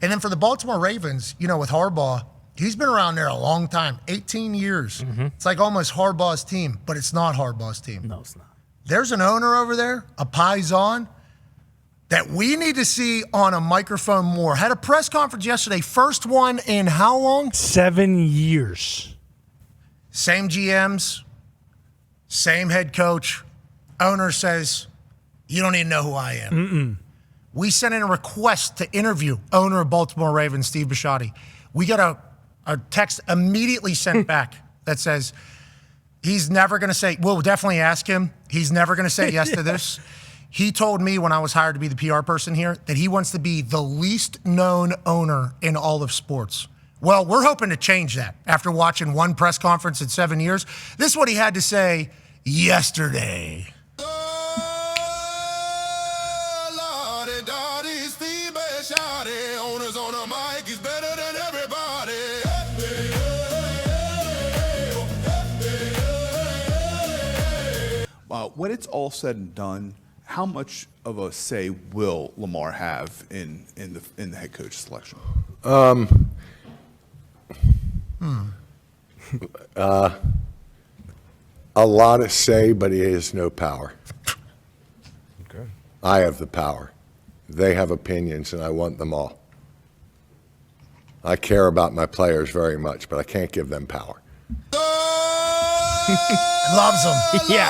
And then for the Baltimore Ravens, with Harbaugh, he's been around there a long time, 18 years. Mm-hmm. It's like almost Harbaugh's team, but it's not Harbaugh's team. No, it's not. There's an owner over there, a Paisan, that we need to see on a microphone more. Had a press conference yesterday, first one in how long? 7 years. Same GMs, same head coach. Owner says, you don't even know who I am. Mm-mm. We sent in a request to interview owner of Baltimore Ravens, Steve Bisciotti. We got a text immediately sent back that says, he's never going to say, we'll definitely ask him. He's never going to say yes to this. He told me when I was hired to be the PR person here that he wants to be the least known owner in all of sports. Well, we're hoping to change that after watching one press conference in 7 years. This is what he had to say yesterday. When it's all said and done, how much of a say will Lamar have in the head coach selection? A lot of say, but he has no power. Okay. I have the power. They have opinions, and I want them all. I care about my players very much, but I can't give them power. Loves them. Yeah.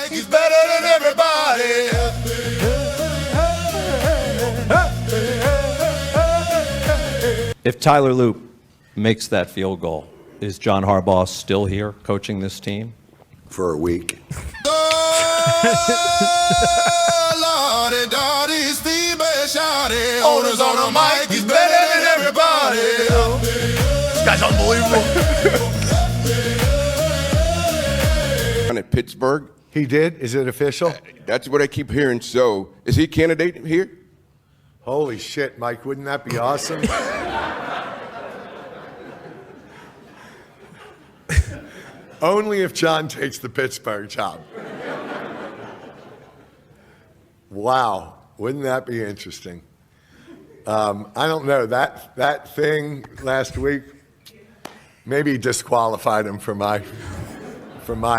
He's better than everybody. If Tyler Loop makes that field goal, is John Harbaugh still here coaching this team? For a week. Owners on the mic, he's better than everybody. This guy's unbelievable. At Pittsburgh. He did? Is it official? That's what I keep hearing. So, is he a candidate here? Holy shit, Mike, wouldn't that be awesome? Only if John takes the Pittsburgh job. Wow, wouldn't that be interesting? I don't know, that thing last week maybe disqualified him for my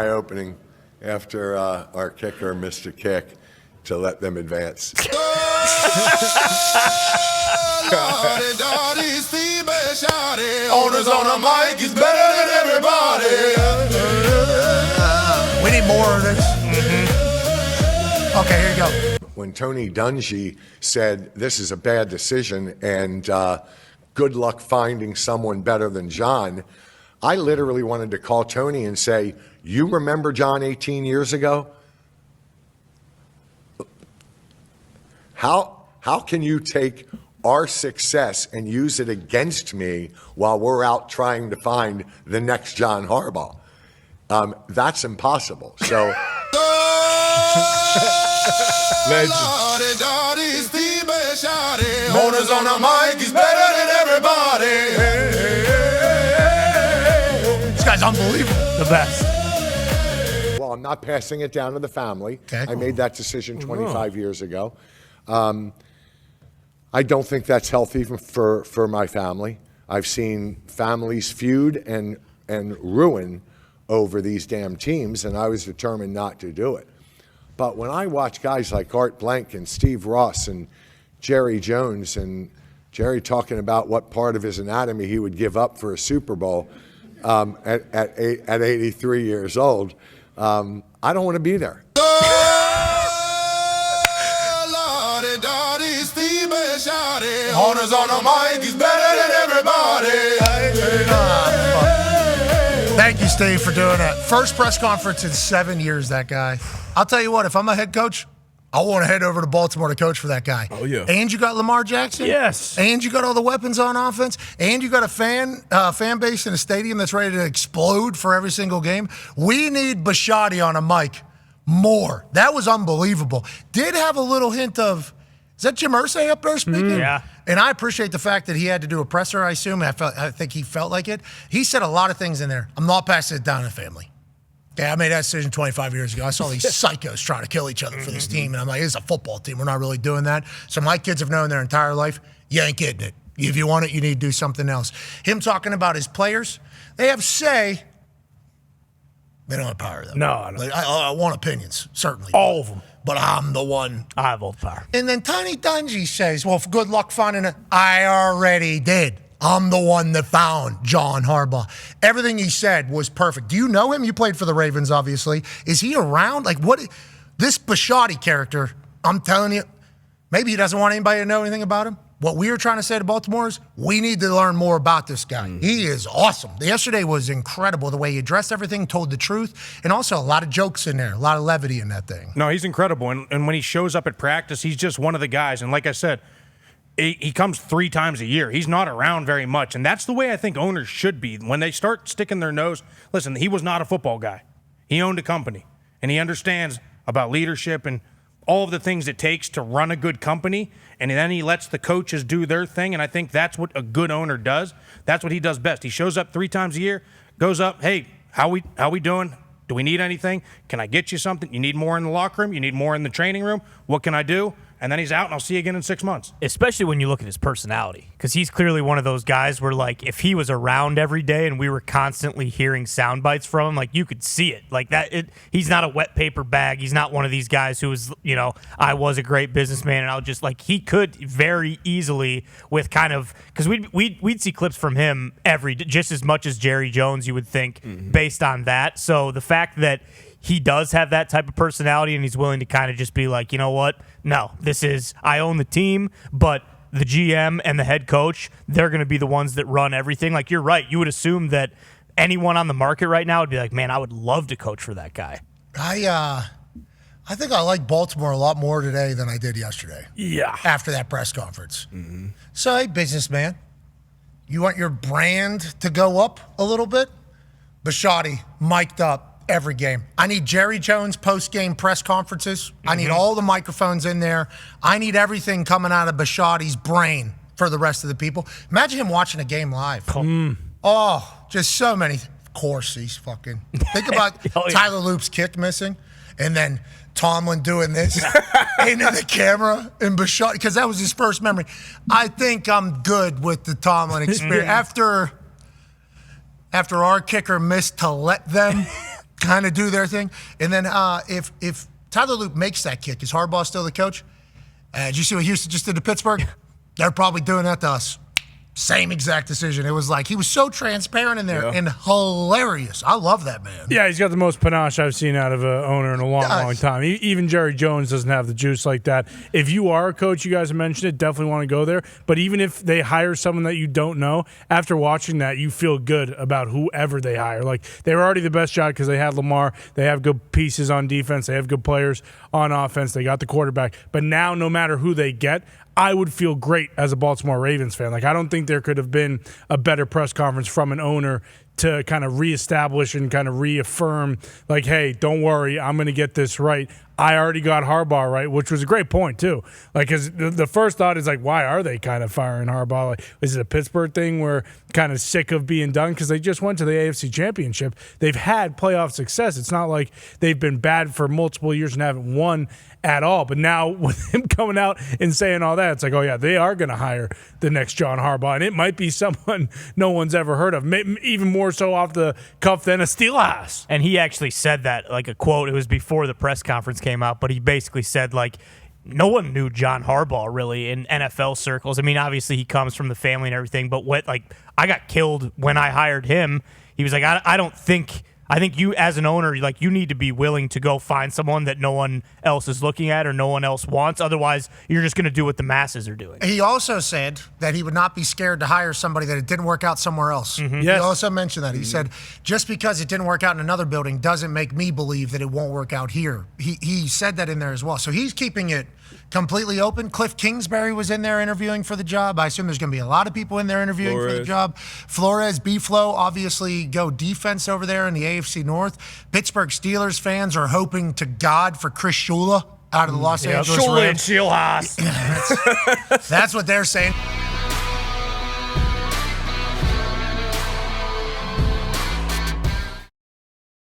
opening after our kicker missed a kick to let them advance. Owners on the mic, he's better than everybody. We need more of this. Mm-hmm. Okay, here you go. When Tony Dungy said this is a bad decision and good luck finding someone better than John, I literally wanted to call Tony and say, you remember John 18 years ago? How can you take our success and use it against me while we're out trying to find the next John Harbaugh? That's impossible. So, Owners on the mic, he's better than everybody. This guy's unbelievable. The best. well, I'm not passing it down to the family. Okay. I made that decision 25 years ago. I don't think that's healthy for my family. I've seen families feud and ruin over these damn teams, and I was determined not to do it. But when I watch guys like Art Blank and Steve Ross and Jerry Jones, and Jerry talking about what part of his anatomy he would give up for a Super Bowl at 83 years old, I don't want to be there. Horners on the mic, he's better than everybody. Thank you, Steve, for doing that. First press conference in 7 years, that guy. I'll tell you what, if I'm a head coach, I want to head over to Baltimore to coach for that guy. Oh, yeah. And you got Lamar Jackson. Yes. And you got all the weapons on offense. And you got a fan base in a stadium that's ready to explode for every single game. We need Bisciotti on a mic more. That was unbelievable. Did have a little hint of, is that Jim Irsay up there speaking? Yeah. And I appreciate the fact that he had to do a presser, I assume. I think he felt like it. He said a lot of things in there. I'm not passing it down to the family. Yeah, I made that decision 25 years ago. I saw these psychos trying to kill each other for this team, and I'm like, it's a football team. We're not really doing that. So my kids have known their entire life, you ain't getting it. If you want it, you need to do something else. Him talking about his players, they have say. They don't have power, though. No. Like, I want opinions, certainly. All of them. But I'm the one. I have all the power. And then Tony Dungy says, well, good luck finding it. I already did. I'm the one that found John Harbaugh. Everything he said was perfect. Do you know him? You played for the Ravens, obviously. Is he around? Like, what? This Bisciotti character, I'm telling you, maybe he doesn't want anybody to know anything about him. What we were trying to say to Baltimore is we need to learn more about this guy. He is awesome. Yesterday was incredible, the way he addressed everything, told the truth, and also a lot of jokes in there, a lot of levity in that thing. No, he's incredible. And when he shows up at practice, he's just one of the guys. And like I said, he comes 3 times a year. He's not around very much. And that's the way I think owners should be. When they start sticking their nose, listen, he was not a football guy. He owned a company, and he understands about leadership and all of the things it takes to run a good company, and then he lets the coaches do their thing, and I think that's what a good owner does. That's what he does best. He shows up 3 times a year, goes up, hey, how we doing? Do we need anything? Can I get you something? You need more in the locker room? You need more in the training room? What can I do? And then he's out, and I'll see you again in 6 months. Especially when you look at his personality, because he's clearly one of those guys where, like, if he was around every day and we were constantly hearing sound bites from him, like, you could see it. Like, he's not a wet paper bag. He's not one of these guys who is, I was a great businessman, and I'll just, like, he could very easily with kind of, because we'd see clips from him just as much as Jerry Jones, you would think, based on that. So the fact that he does have that type of personality and he's willing to kind of just be like, you know what? No, I own the team, but the GM and the head coach, they're going to be the ones that run everything. Like, you're right. You would assume that anyone on the market right now would be like, man, I would love to coach for that guy. I think I like Baltimore a lot more today than I did yesterday. Yeah. After that press conference. So, hey, businessman, you want your brand to go up a little bit? Bisciotti, mic'd up. Every game. I need Jerry Jones post-game press conferences. I need all the microphones in there. I need everything coming out of Bisciotti's brain for the rest of the people. Imagine him watching a game live. Oh, just so many. Of course, he's fucking. Think about Tyler Loop's kick missing, and then Tomlin doing this into the camera and Bisciotti, because that was his first memory. I think I'm good with the Tomlin experience. After our kicker missed to let them kind of do their thing. And then if Tyler Loop makes that kick, is Harbaugh still the coach? Did you see what Houston just did to Pittsburgh? They're probably doing that to us. Same exact decision. It was like he was so transparent in there and hilarious. I love that man. Yeah, he's got the most panache I've seen out of an owner in a long, long time. Even Jerry Jones doesn't have the juice like that. If you are a coach, you guys have mentioned it, definitely want to go there. But even if they hire someone that you don't know, after watching that, you feel good about whoever they hire. Like, they were already the best shot because they had Lamar. They have good pieces on defense. They have good players on offense. They got the quarterback. But now, no matter who they get, I would feel great as a Baltimore Ravens fan. Like, I don't think there could have been a better press conference from an owner to kind of reestablish and kind of reaffirm, like, hey, don't worry, I'm going to get this right. I already got Harbaugh right, which was a great point, too. Like, because the first thought is, like, why are they kind of firing Harbaugh? Like, is it a Pittsburgh thing where kind of sick of being done? Because they just went to the AFC Championship. They've had playoff success. It's not like they've been bad for multiple years and haven't won at all. But now with him coming out and saying all that, it's like, oh, yeah, they are going to hire the next John Harbaugh. And it might be someone no one's ever heard of, even more so off the cuff than a Steelhouse. And he actually said that, like a quote. It was before the press conference came out, but he basically said, like, no one knew John Harbaugh really in NFL circles. I mean, obviously he comes from the family and everything, but I got killed when I hired him. He was like, I think you as an owner, like, you need to be willing to go find someone that no one else is looking at or no one else wants. Otherwise, you're just going to do what the masses are doing. He also said that he would not be scared to hire somebody that it didn't work out somewhere else. Yes. He also mentioned that. He said, just because it didn't work out in another building doesn't make me believe that it won't work out here. He said that in there as well. So he's keeping it completely open. Cliff Kingsbury was in there interviewing for the job. I assume there's going to be a lot of people in there interviewing for the job. Flores, B-Flow, obviously go defense over there in the AFC North. Pittsburgh Steelers fans are hoping to God for Chris Shula out of the Los Angeles Rams. Shula and Steelhouse. That's what they're saying.